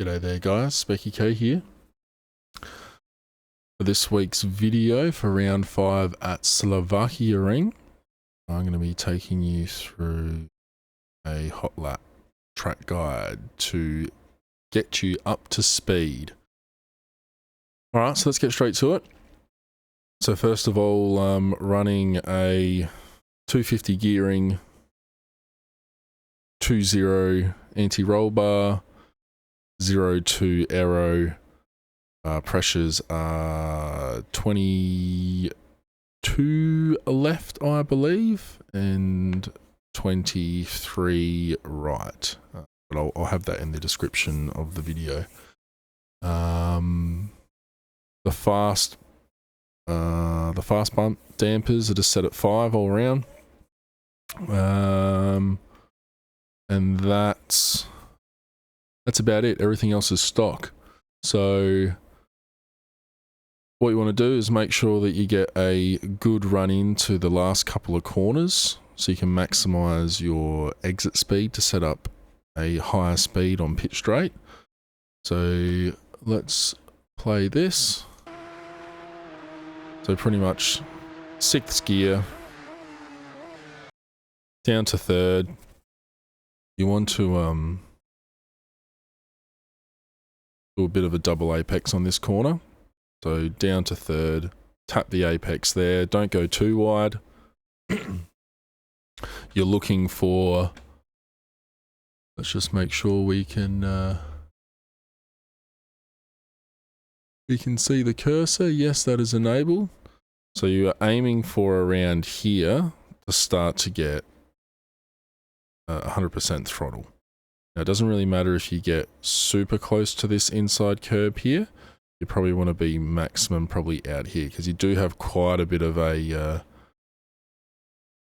G'day there guys, Specky K here. For this week's video for round 5 at Slovakia Ring, I'm going to be taking you through a hot lap track guide to get you up to speed. Alright, so let's get straight to it. So first of all, running a 250 gearing 2.0 anti-roll bar, 0.2 aero, pressures are 22 left, I believe, and 23 right. But I'll have that in the description of the video. The fast bump dampers are just set at 5 all around. And that's about it. Everything else is stock. So what you want to do is make sure that you get a good run into the last couple of corners so you can maximize your exit speed to set up a higher speed on pit straight. So let's play this. So pretty much 6th gear down to 3rd. You want to do a bit of a double apex on this corner. So down to 3rd, tap the apex there, don't go too wide. You're looking for, let's just make sure we can see the cursor. Yes, that is enabled. So you are aiming for around here to start to get 100% throttle. Now it doesn't really matter if you get super close to this inside curb here. You probably want to be maximum probably out here because you do have quite a bit of a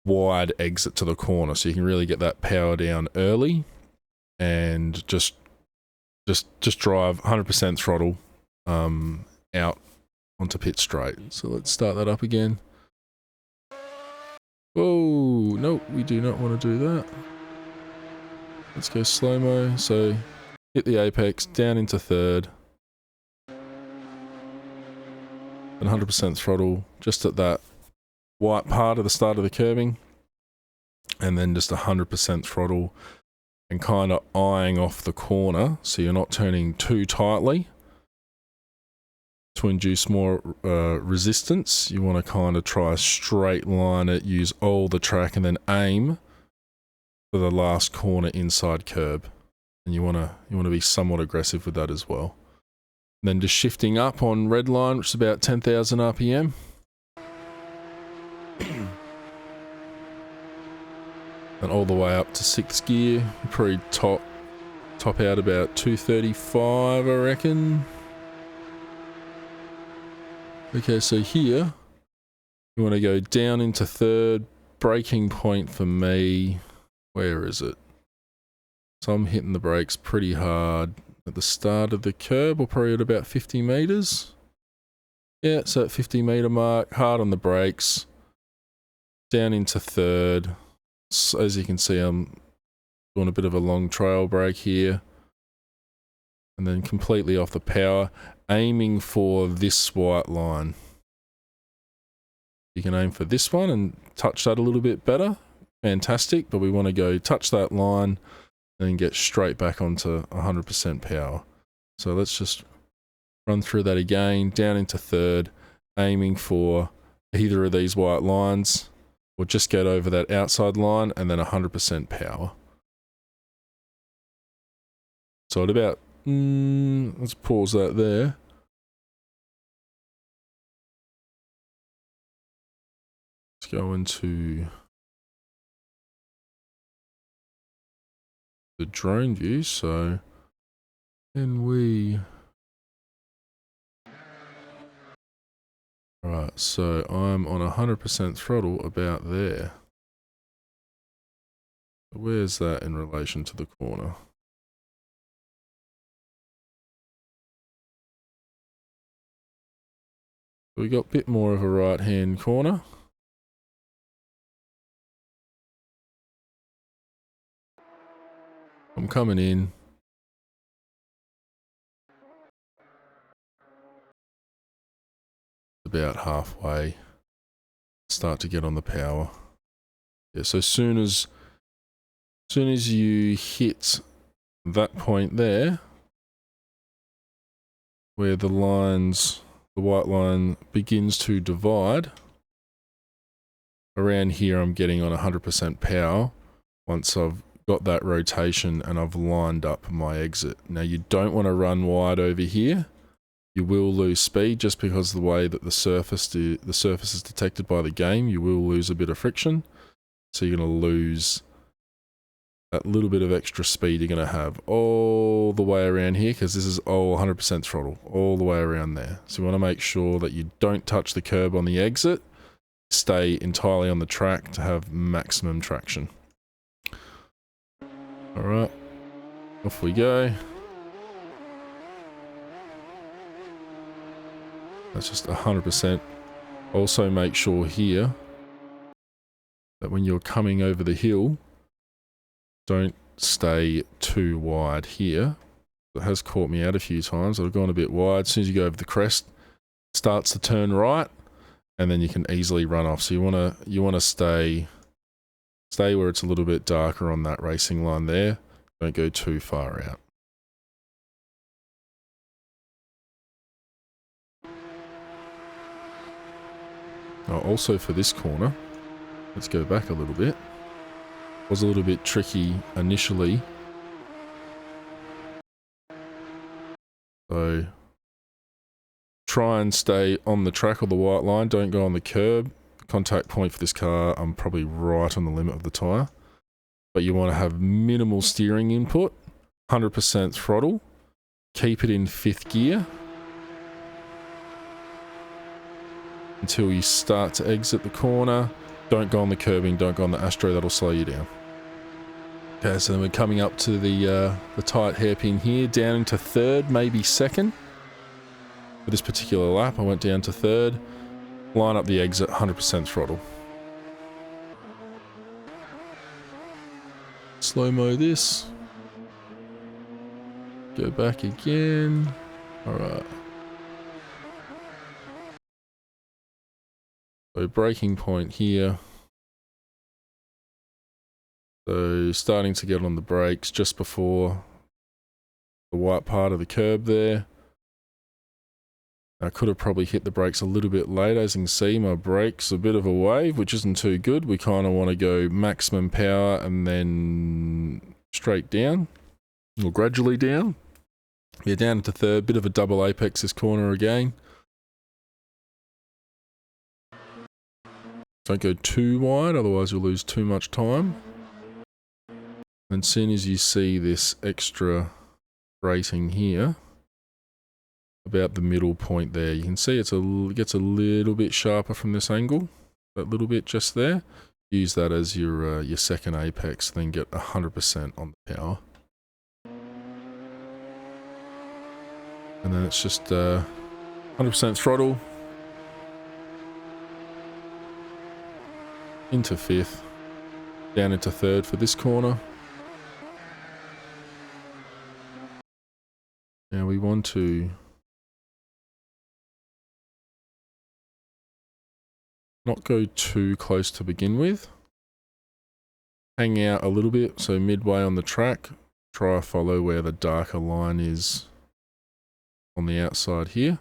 wide exit to the corner, so you can really get that power down early and just drive 100% throttle out onto pit straight. So let's start that up again. Whoa, no, we do not want to do that. Let's go slow-mo. So hit the apex, down into 3rd. And 100% throttle just at that white part of the start of the curbing. And then just 100% throttle and kind of eyeing off the corner so you're not turning too tightly. To induce more resistance, you want to kind of try straight line it, use all the track, and then aim for the last corner inside curb. And you want to be somewhat aggressive with that as well. And then just shifting up on red line, which is about 10,000 RPM. And all the way up to 6th gear. You probably top out about 235, I reckon. Okay, so here, you want to go down into 3rd. Braking point for me, where is it? So I'm hitting the brakes pretty hard at the start of the curb, or probably at about 50 meters. Yeah, so at 50 meter mark, hard on the brakes. Down into 3rd. So as you can see, I'm doing a bit of a long trail brake here. And then completely off the power, aiming for this white line. You can aim for this one and touch that a little bit better. Fantastic, but we want to go touch that line and get straight back onto 100% power. So let's just run through that again, down into 3rd, aiming for either of these white lines, or just get over that outside line and then 100% power. So at about, let's pause that there. Let's go into the drone view. So can we... Alright, so I'm on 100% throttle about there. Where's that in relation to the corner? We got a bit more of a right-hand corner. I'm coming in. about halfway. Start to get on the power. Yeah, so soon as you hit that point there, where the white line begins to divide, around here I'm getting on 100% power once I've got that rotation and I've lined up my exit. Now you don't want to run wide over here. You will lose speed just because of the way that the surface is detected by the game. You will lose a bit of friction. So you're going to lose that little bit of extra speed you're going to have all the way around here, because this is all 100% throttle, all the way around there. So you want to make sure that you don't touch the curb on the exit. Stay entirely on the track to have maximum traction. Alright, off we go. That's just 100%. Also make sure here that when you're coming over the hill, don't stay too wide here. It has caught me out a few times. I've gone a bit wide. As soon as you go over the crest, it starts to turn right, and then you can easily run off. So you wanna stay where it's a little bit darker on that racing line there. Don't go too far out. Oh, also for this corner, let's go back a little bit. It was a little bit tricky initially. So try and stay on the track or the white line. Don't go on the curb. Contact point for this car, I'm probably right on the limit of the tyre. But you want to have minimal steering input, 100% throttle. Keep it in 5th gear until you start to exit the corner. Don't go on the curbing, don't go on the Astro, that'll slow you down. Okay, so then we're coming up to the tight hairpin here, down into 3rd, maybe 2nd. For this particular lap, I went down to 3rd. Line up the exit, 100% throttle. Slow-mo this. Go back again. Alright. So braking point here. So starting to get on the brakes just before the white part of the curb there. I could have probably hit the brakes a little bit later. As you can see, my brakes a bit of a wave, which isn't too good. We kind of want to go maximum power and then straight down, or gradually down. Yeah, down into 3rd, bit of a double apex this corner again. Don't go too wide, otherwise you'll lose too much time. And as soon as you see this extra rating here, about the middle point there, you can see it gets a little bit sharper from this angle, that little bit just there. Use that as your second apex, then get 100% on the power. And then it's just 100% throttle into 5th, down into 3rd for this corner. Now we want to not go too close to begin with. Hang out a little bit, so midway on the track, try to follow where the darker line is on the outside here.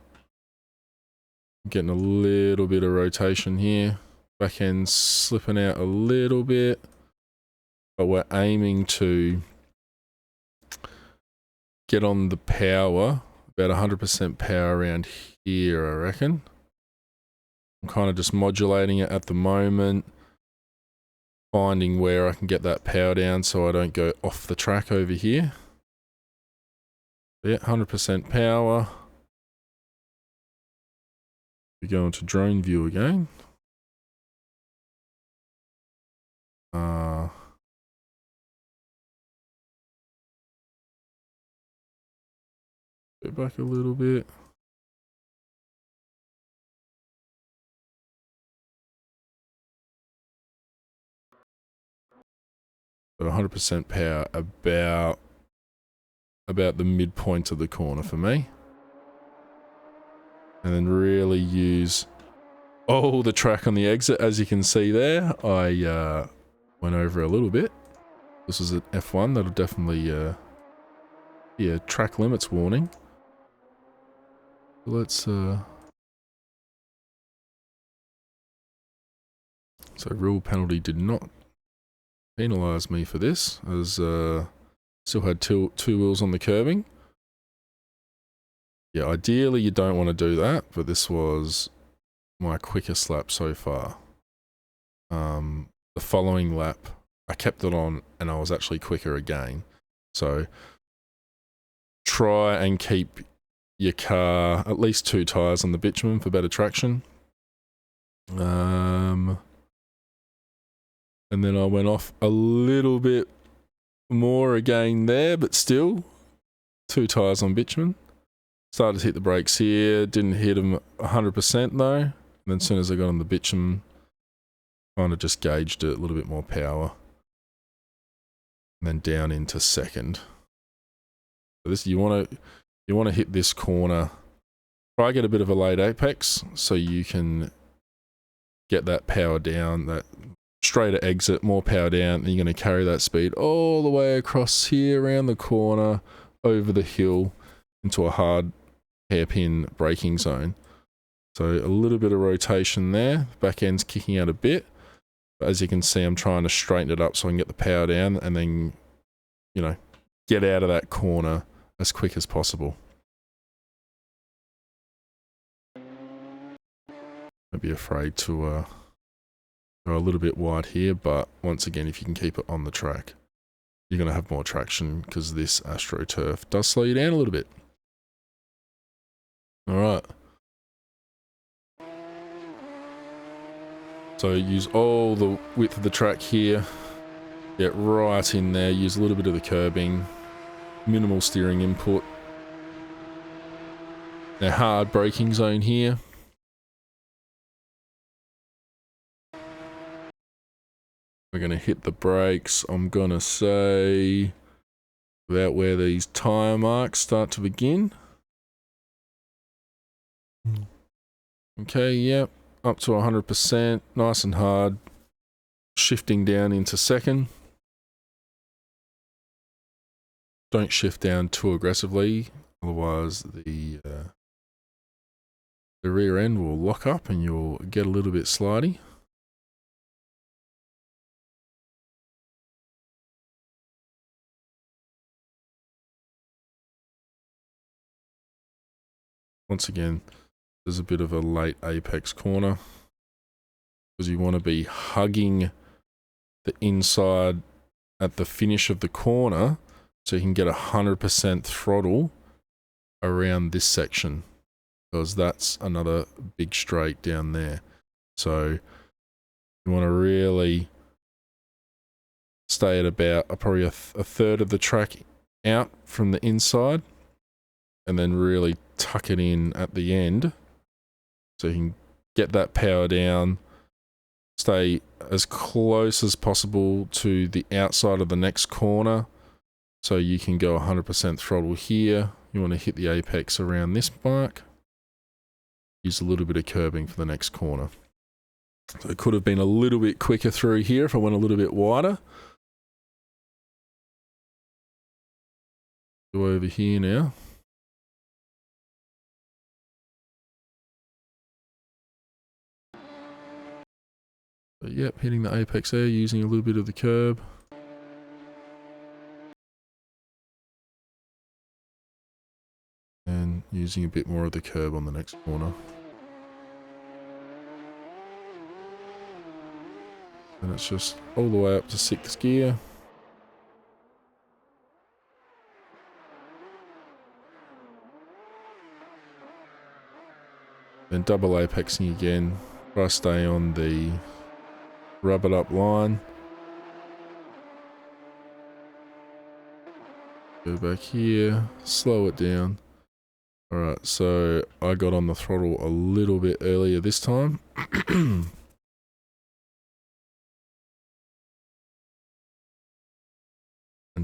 Getting a little bit of rotation here. Back end slipping out a little bit, but we're aiming to get on the power, about 100% power around here, I reckon. I'm kind of just modulating it at the moment, finding where I can get that power down so I don't go off the track over here. Yeah, 100% power. We go into drone view again. Go back a little bit. So 100% power about the midpoint of the corner for me. And then really use Oh, the track on the exit, as you can see there, I went over a little bit. This is an F1, that'll definitely be a track limits warning. Let's so rule penalty did not penalise me for this, as still had two wheels on the curbing. Yeah, ideally you don't want to do that, but this was my quickest lap so far. The following lap, I kept it on and I was actually quicker again. So try and keep your car at least 2 tyres on the bitumen for better traction. And then I went off a little bit more again there, but still 2 tyres on bitumen. Started to hit the brakes here, didn't hit them 100% though. And then as soon as I got on the bitumen, kind of just gauged it, a little bit more power. And then down into second. So this, you want to hit this corner. Try get a bit of a late apex so you can get that power down, that straighter exit, more power down, and you're going to carry that speed all the way across here, around the corner, over the hill, into a hard hairpin braking zone. So a little bit of rotation there, back end's kicking out a bit. But as you can see, I'm trying to straighten it up so I can get the power down and then, you know, get out of that corner as quick as possible. Don't be afraid to go a little bit wide here, but once again, if you can keep it on the track, you're going to have more traction because this AstroTurf does slow you down a little bit. Alright. So use all the width of the track here. Get right in there. Use a little bit of the curbing. Minimal steering input. Now hard braking zone here. We're going to hit the brakes. I'm going to say about where these tyre marks start to begin. Okay, yep, up to 100%, nice and hard, shifting down into second. Don't shift down too aggressively, otherwise the rear end will lock up and you'll get a little bit slidey. Once again, there's a bit of a late apex corner because you want to be hugging the inside at the finish of the corner so you can get 100% throttle around this section, because that's another big straight down there. So you want to really stay at about probably a third of the track out from the inside and then really tuck it in at the end so you can get that power down, stay as close as possible to the outside of the next corner so you can go 100% throttle here. You want to hit the apex around this mark. Use a little bit of curbing for the next corner. So it could have been a little bit quicker through here if I went a little bit wider. Go over here now. But yep, hitting the apex there, using a little bit of the curb. And using a bit more of the curb on the next corner. And it's just all the way up to 6th gear. Then double apexing again. Try to stay on the rub it up line. Go back here, slow it down. Alright, so I got on the throttle a little bit earlier this time. And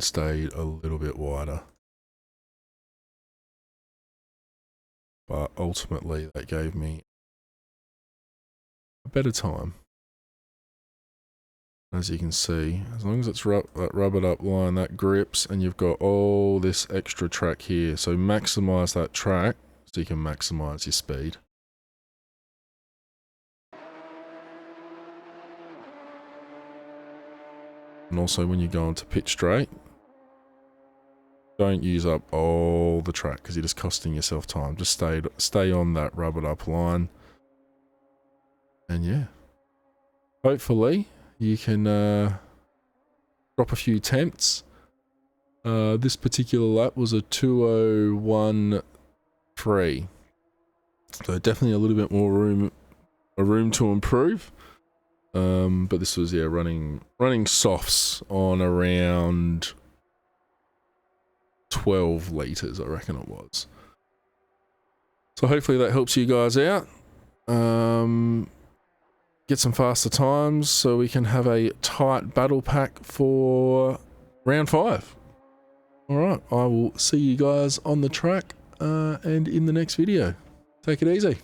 stayed a little bit wider. But ultimately that gave me better time. As you can see, as long as it's that rubbered up line, that grips, and you've got all this extra track here. So maximize that track so you can maximize your speed. And also when you go into pitch straight, don't use up all the track because you're just costing yourself time. Just stay on that rubbered up line. And yeah, hopefully you can drop a few tenths. This particular lap was a 2:01.3, so definitely a little bit more room to improve. But this was running softs on around 12 liters, I reckon it was. So hopefully that helps you guys out. Get some faster times so we can have a tight battle pack for round 5. Alright, I will see you guys on the track and in the next video. Take it easy.